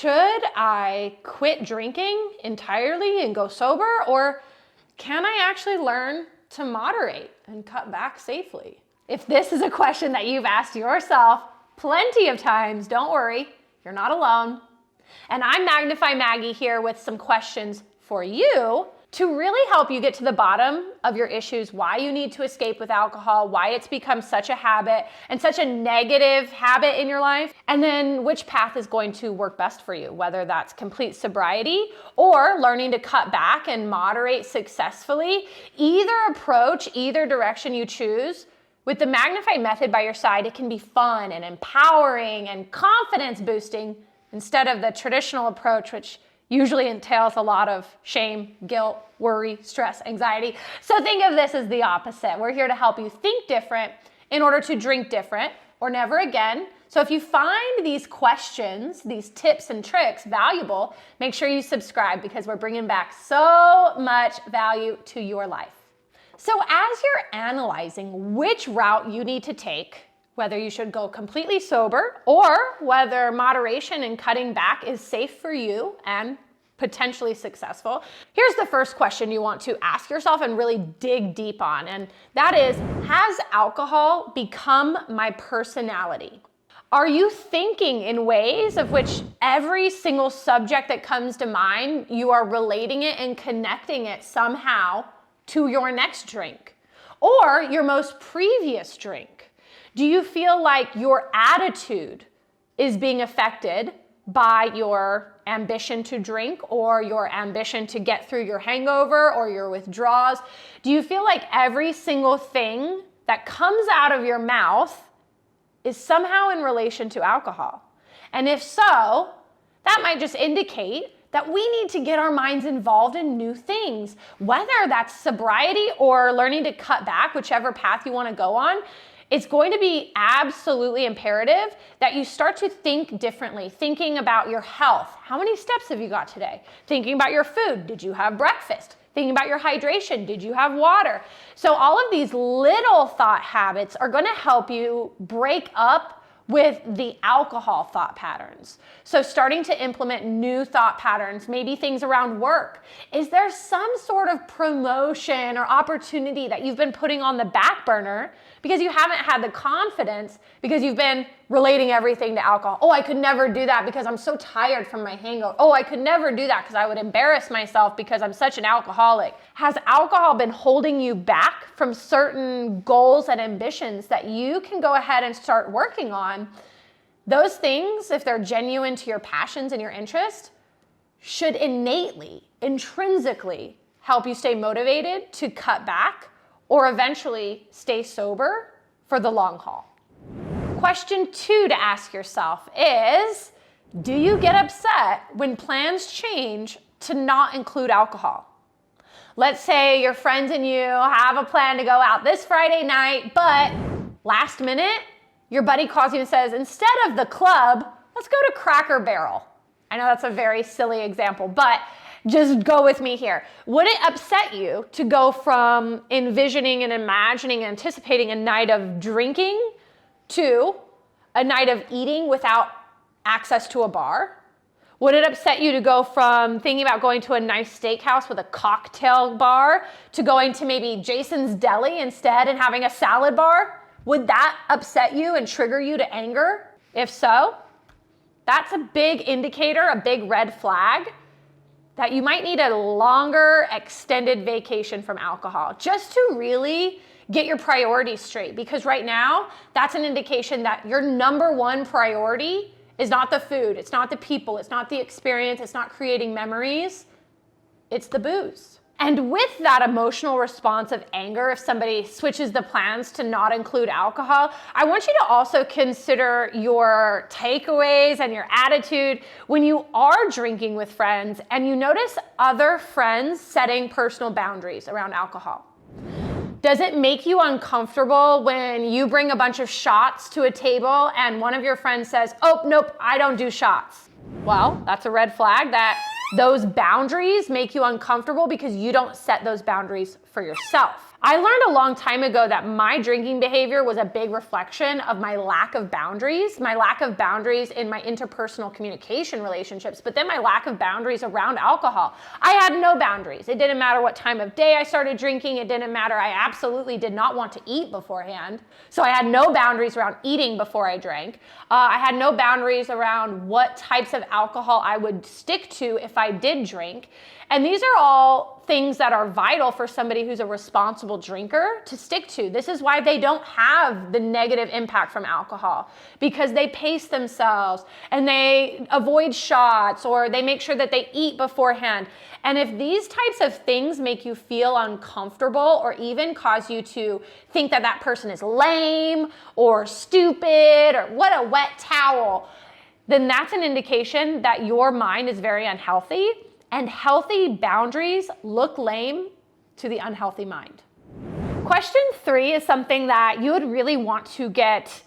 should I quit drinking entirely and go sober, or can I actually learn to moderate and cut back safely? If this is a question that you've asked yourself plenty of times, don't worry, you're not alone. And I'm Magnify Maggie here with some questions for you to really help you get to the bottom of your issues, why you need to escape with alcohol, why it's become such a habit and such a negative habit in your life, and then which path is going to work best for you, whether that's complete sobriety or learning to cut back and moderate successfully. Either approach, either direction you choose, with the Magnify method by your side, it can be fun and empowering and confidence boosting instead of the traditional approach, which usually entails a lot of shame, guilt, worry, stress, anxiety. So think of this as the opposite. We're here to help you think different in order to drink different or never again. So if you find these questions, these tips and tricks valuable, make sure you subscribe because we're bringing back so much value to your life. So as you're analyzing which route you need to take, whether you should go completely sober or whether moderation and cutting back is safe for you and potentially successful, here's the first question you want to ask yourself and really dig deep on. And that is, has alcohol become my personality? Are you thinking in ways of which every single subject that comes to mind, you are relating it and connecting it somehow to your next drink or your most previous drink? Do you feel like your attitude is being affected by your ambition to drink or your ambition to get through your hangover or your withdrawals? Do you feel like every single thing that comes out of your mouth is somehow in relation to alcohol? And if so, that might just indicate that we need to get our minds involved in new things, whether that's sobriety or learning to cut back, whichever path you want to go on. It's going to be absolutely imperative that you start to think differently, thinking about your health. How many steps have you got today? Thinking about your food. Did you have breakfast? Thinking about your hydration. Did you have water? So all of these little thought habits are going to help you break up with the alcohol thought patterns. So starting to implement new thought patterns, maybe things around work. Is there some sort of promotion or opportunity that you've been putting on the back burner because you haven't had the confidence, because you've been relating everything to alcohol? Oh, I could never do that because I'm so tired from my hangover. Oh, I could never do that because I would embarrass myself because I'm such an alcoholic. Has alcohol been holding you back from certain goals and ambitions that you can go ahead and start working on? Those things, if they're genuine to your passions and your interest, should innately, intrinsically help you stay motivated to cut back or eventually stay sober for the long haul. Question 2 to ask yourself is, do you get upset when plans change to not include alcohol? Let's say your friends and you have a plan to go out this Friday night, but last minute, your buddy calls you and says, instead of the club, let's go to Cracker Barrel. I know that's a very silly example, but just go with me here. Would it upset you to go from envisioning and imagining and anticipating a night of drinking to a night of eating without access to a bar? Would it upset you to go from thinking about going to a nice steakhouse with a cocktail bar to going to maybe Jason's Deli instead and having a salad bar? Would that upset you and trigger you to anger? If so, that's a big indicator, a big red flag that you might need a longer extended vacation from alcohol just to really get your priorities straight. Because right now, that's an indication that your number one priority is not the food, it's not the people, it's not the experience, it's not creating memories, it's the booze. And with that emotional response of anger, if somebody switches the plans to not include alcohol, I want you to also consider your takeaways and your attitude when you are drinking with friends and you notice other friends setting personal boundaries around alcohol. Does it make you uncomfortable when you bring a bunch of shots to a table and one of your friends says, oh, nope, I don't do shots? Well, that's a red flag that those boundaries make you uncomfortable because you don't set those boundaries for yourself. I learned a long time ago that my drinking behavior was a big reflection of my lack of boundaries in my interpersonal communication relationships, but then my lack of boundaries around alcohol. I had no boundaries. It didn't matter what time of day I started drinking. It didn't matter. I absolutely did not want to eat beforehand. So I had no boundaries around eating before I drank. I had no boundaries around what types of alcohol I would stick to if I did drink. And these are all things that are vital for somebody who's a responsible drinker to stick to. This is why they don't have the negative impact from alcohol, because they pace themselves and they avoid shots, or they make sure that they eat beforehand. And if these types of things make you feel uncomfortable, or even cause you to think that that person is lame or stupid or what a wet towel, then that's an indication that your mind is very unhealthy. And healthy boundaries look lame to the unhealthy mind. Question 3 is something that you would really want to get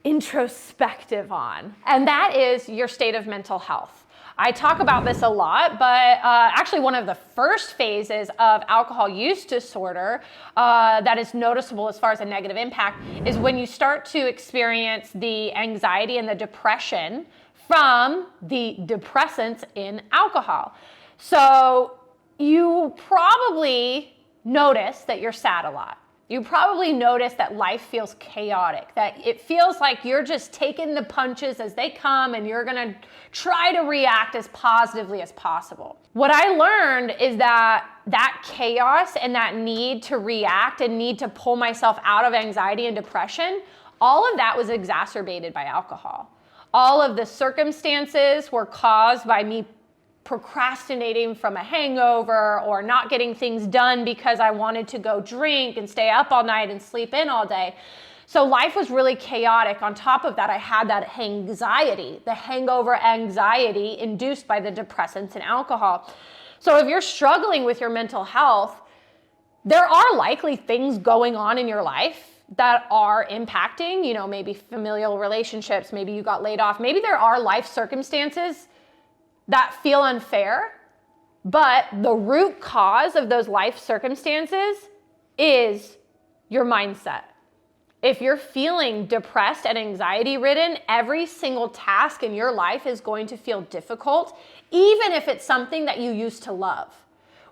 introspective on, and that is your state of mental health. I talk about this a lot, but actually one of the first phases of alcohol use disorder that is noticeable as far as a negative impact is when you start to experience the anxiety and the depression from the depressants in alcohol. So you probably notice that you're sad a lot. You probably notice that life feels chaotic, that it feels like you're just taking the punches as they come and you're gonna try to react as positively as possible. What I learned is that chaos and that need to react and need to pull myself out of anxiety and depression, all of that was exacerbated by alcohol. All of the circumstances were caused by me procrastinating from a hangover or not getting things done because I wanted to go drink and stay up all night and sleep in all day. So life was really chaotic. On top of that, I had that anxiety, the hangover anxiety induced by the depressants and alcohol. So if you're struggling with your mental health, there are likely things going on in your life that are impacting, maybe familial relationships, maybe you got laid off, maybe there are life circumstances that feel unfair, but the root cause of those life circumstances is your mindset. If you're feeling depressed and anxiety ridden, every single task in your life is going to feel difficult, even if it's something that you used to love.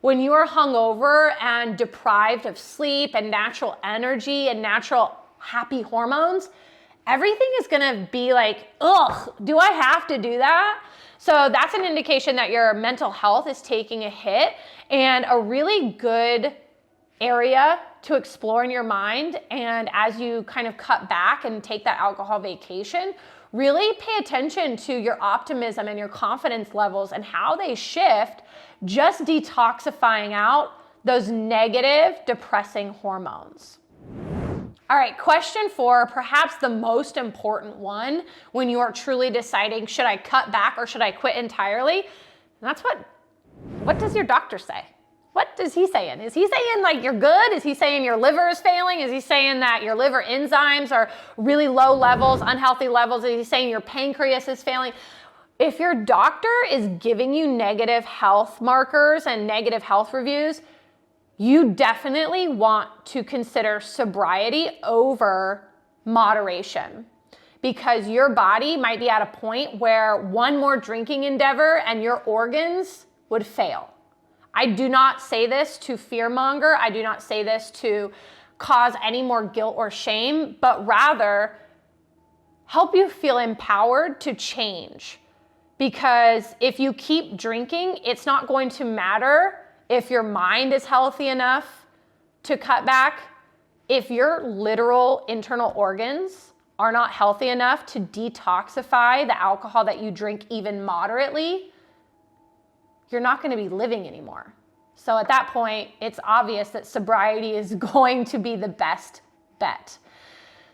When you are hungover and deprived of sleep and natural energy and natural happy hormones, everything is gonna be like, ugh, do I have to do that? So that's an indication that your mental health is taking a hit, and a really good area to explore in your mind. And as you kind of cut back and take that alcohol vacation, really pay attention to your optimism and your confidence levels and how they shift, just detoxifying out those negative, depressing hormones. All right, question 4, perhaps the most important one when you are truly deciding, should I cut back or should I quit entirely? And that's what does your doctor say? What is he saying? Is he saying like you're good? Is he saying your liver is failing? Is he saying that your liver enzymes are really low levels, unhealthy levels? Is he saying your pancreas is failing? If your doctor is giving you negative health markers and negative health reviews, you definitely want to consider sobriety over moderation, because your body might be at a point where one more drinking endeavor and your organs would fail. I do not say this to fearmonger. I do not say this to cause any more guilt or shame, but rather help you feel empowered to change. Because if you keep drinking, it's not going to matter if your mind is healthy enough to cut back. If your literal internal organs are not healthy enough to detoxify the alcohol that you drink even moderately, you're not going to be living anymore. So at that point, it's obvious that sobriety is going to be the best bet.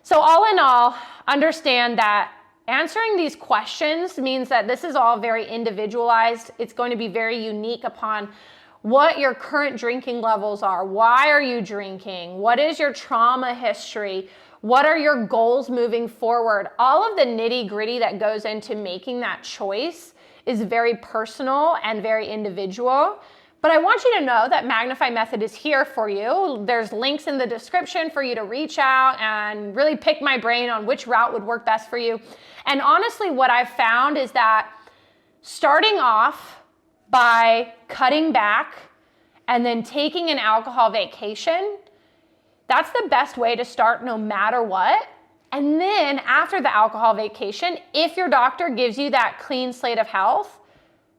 So all in all, understand that answering these questions means that this is all very individualized. It's going to be very unique upon what your current drinking levels are. Why are you drinking? What is your trauma history? What are your goals moving forward? All of the nitty-gritty that goes into making that choice is very personal and very individual. But I want you to know that Magnify Method is here for you. There's links in the description for you to reach out and really pick my brain on which route would work best for you. And honestly, what I've found is that starting off by cutting back and then taking an alcohol vacation, that's the best way to start no matter what. And then after the alcohol vacation, if your doctor gives you that clean slate of health,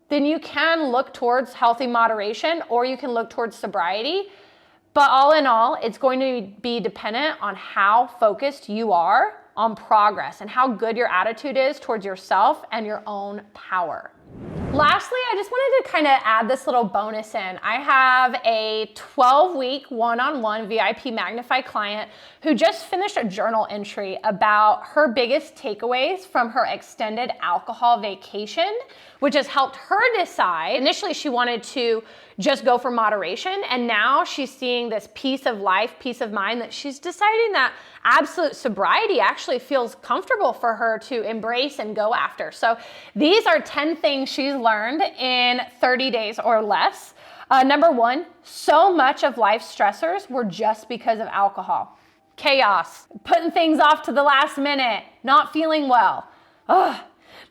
then you can look towards healthy moderation or you can look towards sobriety. But all in all, it's going to be dependent on how focused you are on progress and how good your attitude is towards yourself and your own power. Lastly, I just wanted to kind of add this little bonus in. I have a 12-week one-on-one VIP Magnify client who just finished a journal entry about her biggest takeaways from her extended alcohol vacation, which has helped her decide. Initially, she wanted to just go for moderation, and now she's seeing this peace of life, peace of mind, that she's deciding that absolute sobriety actually feels comfortable for her to embrace and go after. So these are 10 things she's learned in 30 days or less. Number one, so much of life's stressors were just because of alcohol. Chaos, putting things off to the last minute, not feeling well. Ugh.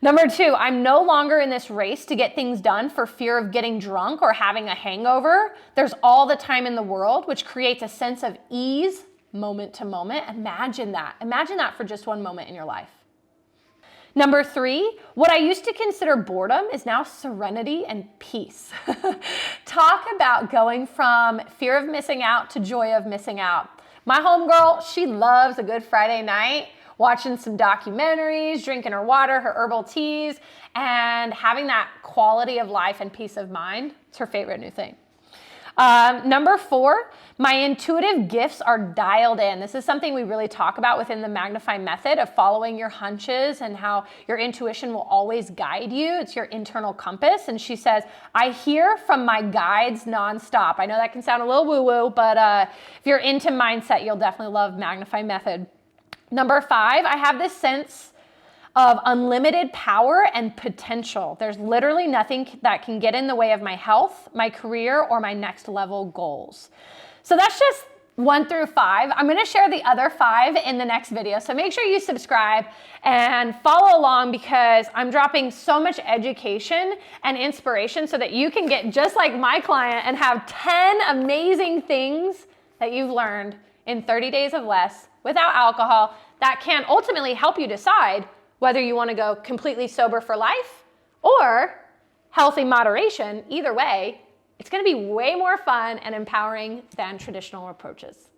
Number two, I'm no longer in this race to get things done for fear of getting drunk or having a hangover. There's all the time in the world, which creates a sense of ease moment to moment. Imagine that. Imagine that for just one moment in your life. Number three, what I used to consider boredom is now serenity and peace. Talk about going from fear of missing out to joy of missing out. My homegirl, she loves a good Friday night, watching some documentaries, drinking her water, her herbal teas, and having that quality of life and peace of mind. It's her favorite new thing. Number four, my intuitive gifts are dialed in. This is something we really talk about within the Magnify Method of following your hunches and how your intuition will always guide you. It's your internal compass. And she says, I hear from my guides nonstop. I know that can sound a little woo-woo, but if you're into mindset, you'll definitely love Magnify Method. Number five, I have this sense of unlimited power and potential. There's literally nothing that can get in the way of my health, my career, or my next level goals. So that's just 1 through 5. I'm gonna share the other 5 in the next video. So make sure you subscribe and follow along because I'm dropping so much education and inspiration so that you can get just like my client and have 10 amazing things that you've learned in 30 days of less without alcohol that can ultimately help you decide whether you want to go completely sober for life or healthy moderation. Either way, it's going to be way more fun and empowering than traditional approaches.